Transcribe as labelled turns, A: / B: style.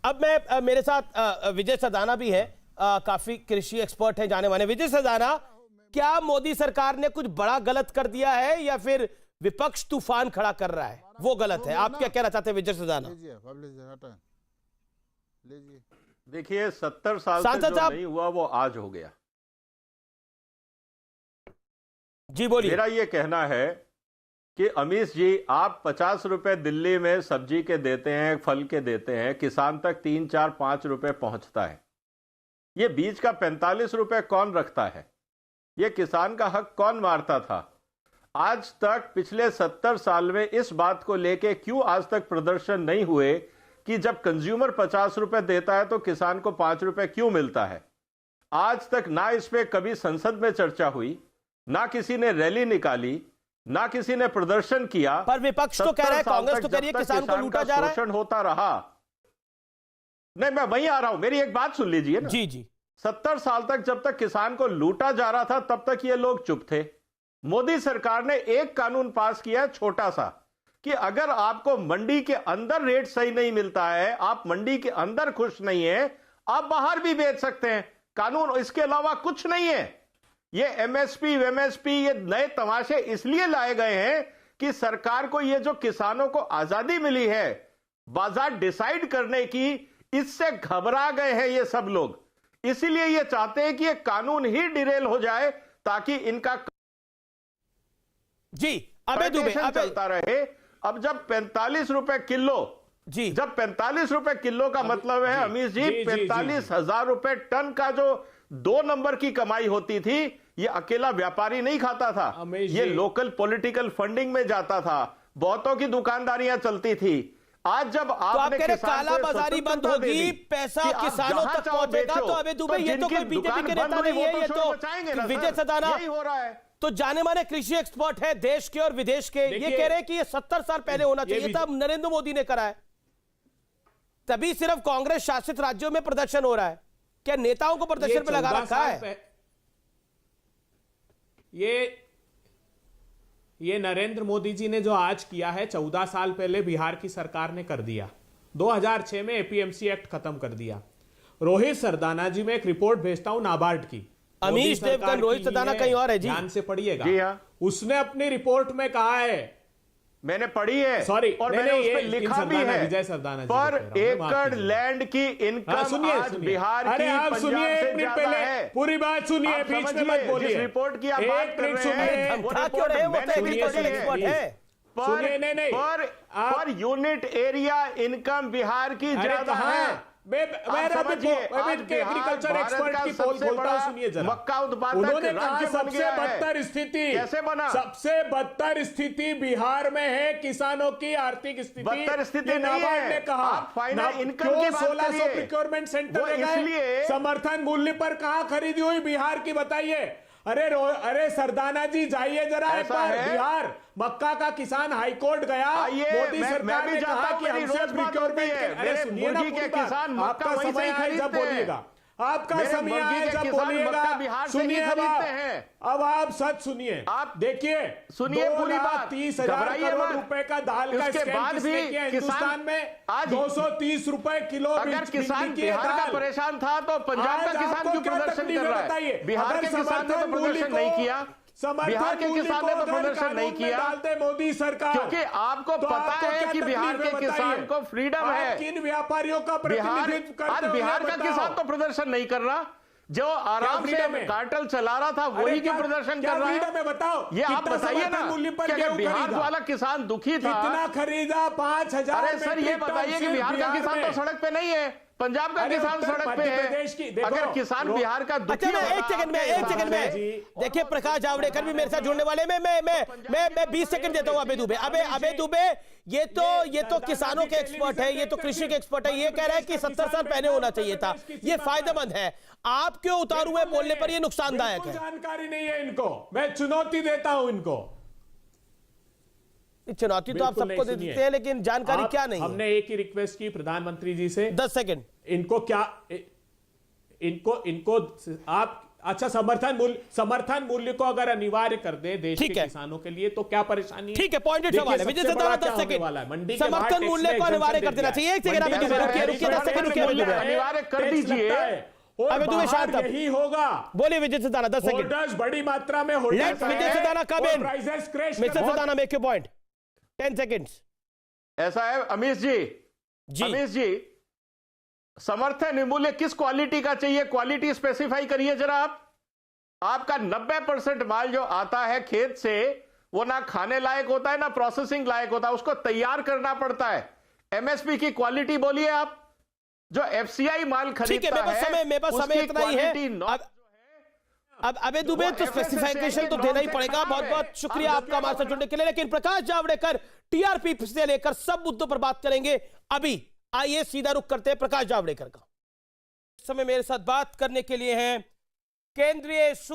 A: अब मैं मेरे साथ विजय सदाना भी है, काफी कृषि एक्सपर्ट है जाने माने। विजय सदाना, क्या मोदी सरकार ने कुछ बड़ा गलत कर दिया है या फिर विपक्ष तूफान खड़ा कर रहा है वो गलत है? आप क्या कहना चाहते हैं विजय सदाना?
B: देखिए 70 साल से जो नहीं हुआ वो आज हो गया।
A: जी बोलिए।
B: मेरा ये कहना है कि अमीश जी, आप 50 रुपए दिल्ली में सब्जी के देते हैं, फल के देते हैं, किसान तक 3, 4, 5 रुपए पहुंचता है। ये बीच का 45 रुपए कौन रखता है? ये किसान का हक कौन मारता था? आज तक पिछले 70 साल में इस बात को लेके क्यों आज तक प्रदर्शन नहीं हुए कि जब कंज्यूमर 50 रुपए देता है तो किसान को 5 रुपए क्यों मिलता है? आज तक ना इस पे कभी संसद में चर्चा हुई, ना किसी ने रैली निकाली, ना किसी ने प्रदर्शन किया।
A: पर विपक्ष तो कह रहा है, कांग्रेस तो कह रही है किसान को लूटा जा रहा है,
B: शोषण होता रहा। नहीं, मैं वहीं आ रहा हूं, मेरी एक बात सुन लीजिए ना।
A: जी जी।
B: 70 साल तक जब तक किसान को लूटा जा रहा था तब तक ये लोग चुप थे। मोदी सरकार ने एक कानून पास किया है छोटा सा, कि अगर आपको मंडी के अंदर रेट सही नहीं मिलता है, आप मंडी के अंदर खुश नहीं है, आप बाहर भी बेच सकते हैं। कानून इसके अलावा कुछ नहीं है। ये एमएसपी ये नए तमाशे इसलिए लाए गए हैं कि सरकार को ये जो किसानों को आजादी मिली है बाजार डिसाइड करने की, इससे घबरा गए हैं ये सब लोग। इसीलिए ये चाहते हैं कि ये कानून ही डिरेल हो जाए ताकि इनका
A: जी अबे दुबे
B: चलता रहे। अब जब 45 रुपए किलो,
A: जी
B: जब 45 रुपए किलो का मतलब है अमीश जी 45,000 रुपए टन का जो 2 नंबर की कमाई होती थी, ये अकेला व्यापारी नहीं खाता था, ये लोकल पॉलिटिकल फंडिंग में जाता था, बहुतों की दुकानदारियां चलती थी। आज जब आपने
A: काला बाजारी बंद होगी, पैसा किसानों तक पहुंचेगा, तो अबे दुबे ये तो कोई बीजेपी के नेता नहीं है, ये तो विजय सदाना
B: हो रहा है।
A: तो जाने माने कृषि एक्सपर्ट है देश के और विदेश के, ये कह रहे हैं कि ये 70 साल पहले होना चाहिए था, नरेंद्र मोदी ने करा है, तभी सिर्फ कांग्रेस शासित राज्यों में प्रदर्शन हो रहा है। क्या नेताओं को प्रदर्शन पे लगा रखा है?
C: ये नरेंद्र मोदी जी ने जो आज किया है 14 साल पहले बिहार की सरकार ने कर दिया। 2006 में एपीएमसी एक्ट खत्म कर दिया। रोहित सरदाना जी, मैं एक रिपोर्ट भेजता हूं नाबार्ड की,
A: अमीश देवगन, रोहित सरदाना कहीं और है जी,
C: ध्यान से पढ़िएगा।
B: जी हाँ।
C: उसने अपनी रिपोर्ट में कहा है,
B: मैंने पढ़ी है,
C: सॉरी,
B: और मैंने उस पर लिखा भी है,
C: विजय सरदाना जी,
B: पर एकड़ लैंड की इनकम आज बिहार की पंजाब से ज्यादा है।
C: पूरी बात सुनिए, बीच में मत बोलिए।
B: जिस रिपोर्ट की आप बात कर रहे हैं वो रिपोर्ट मैंने भी पढ़ी है, per unit area income Bihar की ज्यादा है।
C: एग्रीकल्चर एक्सपर्ट की पोल खोलता हूं, सुनिए जरा।
B: मक्का उत्पादक
C: उन्होंने कहा सबसे बदतर स्थिति
B: कैसे बना?
C: सबसे बदतर स्थिति बिहार में है, किसानों की आर्थिक स्थिति
B: बदतर स्थिति नहीं है।
C: ने कहा
B: फाइनल इनकम की बात
C: 1600 प्रोक्योरमेंट सेंटर इसलिए समर्थन मूल्य पर कहाँ खरीदी हुई बिहार की, बताइए। अरे सरदाना जी जाइए जरा एक बार बिहार। मक्का का किसान हाईकोर्ट गया, मोदी सरकार ने कहा कि हमसे प्रोक्योरमेंट। अरे सुनिए ना, आपका समय है जब बोलिएगा, आपका समय है जब बोलिएगा। सुनिए अब आप सच सुनिए, आप
B: देखिए, सुनिए पूरी बात।
C: 30,000 करोड़ रुपए का दाल का स्कैम किसने किया हिंदुस्तान में? आज 230 रुपए किलो।
B: अगर किसान बिहार का परेशान था तो पंजाब का किसान क्यों प्रदर्शन कर रहा है? बिहार के किसान ने तो प्रदर्शन नहीं किया, बिहार के किसान ने तो प्रदर्शन नहीं किया,
C: डालते मोदी सरकार,
B: क्योंकि आपको पता है कि बिहार के किसान को फ्रीडम है।
C: किन व्यापारियों का प्रतिनिधित्व करते हो?
B: बिहार का किसान तो प्रदर्शन नहीं कर रहा, जो आराम से कार्टेल चला रहा था वही क्यों प्रदर्शन कर रहा है?
C: बताओ,
B: ये आप बताइए ना, क्या बिहार वाला किसान दुखी था?
C: कितना खरीदा? 5,000।
B: अरे सर ये बताइए कि बिहार का किसान तो सड़क पे नहीं है, पंजाब का किसान सड़क पे है। अगर किसान बिहार का दुखी
A: अच्छा, मैं एक सेकंड में देखिए, प्रकाश जावड़ेकर भी मेरे साथ जुड़ने वाले में मैं 20 सेकंड देता हूं। अबे दुबे ये तो किसानों के एक्सपर्ट है, ये तो कृषि के एक्सपर्ट है, ये कह रहा है कि 70 साल पहले होना चाहिए था, ये फायदेमंद है। आप क्यों उतारू हुए बोलने पर ये नुकसानदायक है?
C: जानकारी नहीं है इनको, मैं चुनौती देता हूं इनको।
A: चुनौती तो आप सबको देते हैं, लेकिन जानकारी क्या नहीं?
C: हमने एक ही रिक्वेस्ट की प्रधानमंत्री जी से,
A: 10 सेकंड।
C: इनको क्या, इनको आप अच्छा, समर्थन मूल्य को अगर अनिवार्य कर दे देश के किसानों के लिए तो क्या परेशानी है?
A: ठीक है, पॉइंटेड सवाल है विजय सिंधाना। 10 सेकंड, समर्थन मूल्य को अनिवार्य कर देना चाहिए। 1 सेकंड अबे दुबे, रुकिए 10 सेकंड रुकिए अबे दुबे,
B: अनिवार्य कर दीजिए।
C: अबे
A: दुबे शांत अब,
C: यही होगा।
A: बोलिए विजय सिंधाना 10 सेकंड।
C: होल्डर्स बड़ी मात्रा में holders
A: Vijay Sindhana come in,
C: prices crash.
A: Mister Sindhana make your point, 10 seconds.
B: ऐसा है अमीश जी, अमीश जी, समर्थन मूल्य किस क्वालिटी का चाहिए? क्वालिटी स्पेसिफाई करिए जरा आप। आपका 90% माल जो आता है खेत से वो ना खाने लायक होता है ना प्रोसेसिंग लायक होता है, उसको तैयार करना पड़ता है। एमएसपी की क्वालिटी बोलिए आप। जो एफसीआई माल खरीदता है,
A: मेरे पास समय इतना ही है। अब अबे दुबे तो स्पेसिफिकेशन तो देना ही पड़ेगा। बहुत बहुत शुक्रिया आपका हमारे साथ जुड़ने के लिए। लेकिन प्रकाश जावड़ेकर टीआरपी से लेकर सब मुद्दों पर बात करेंगे। अभी आइए सीधा रुख करते हैं प्रकाश जावड़ेकर का। इस समय मेरे साथ बात करने के लिए हैं केंद्रीय